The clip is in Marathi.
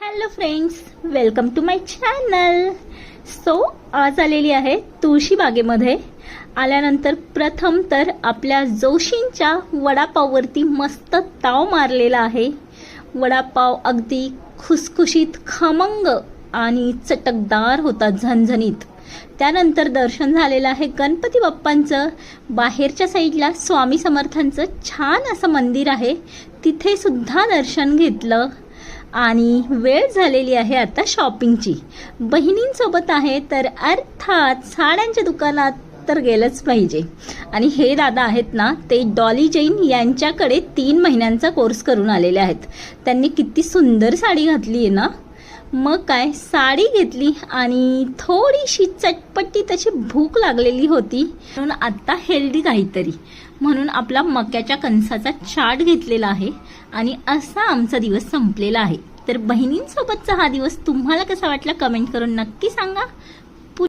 Hello friends, welcome to my channel. So आज आलेली आहे तुळशी बागेमध्ये. आल्यानंतर प्रथम तर आपल्या जोशींच्या वडापाववरती मस्त ताव मारलेला आहे. वडापाव अगदी खुसखुशीत, खमंग आणि चटकदार होता, झणझणीत. त्यानंतर दर्शन झालेलं आहे गणपती बाप्पांचं. बाहेरच्या साईडला स्वामी समर्थांचं छान असं मंदिर आहे, तिथे सुद्धा दर्शन घेतलं. आणि वेळ झालेली आहे आता शॉपिंगची. बहिणींसोबत आहे तर अर्थात साड्यांच्या दुकानात तर गेलंच पाहिजे. आणि हे दादा आहेत ना, ते डॉली जैन यांच्याकडे 3 महिन्यांचा कोर्स करून आलेले आहेत. त्यांनी किती सुंदर साडी घातली आहे ना. मग काय, साडी घेतली आणि थोडीशी चटपटी त्याची भूक लागलेली होती, म्हणून आता हेल्दी काहीतरी म्हणून आपला मक्याच्या कणसाचा चाट घेतलेला आहे. आणि असा आमचा दिवस संपलेला आहे. तर बहिणींसोबतचा हा दिवस तुम्हाला कसा वाटला कमेंट करून नक्की सांगा.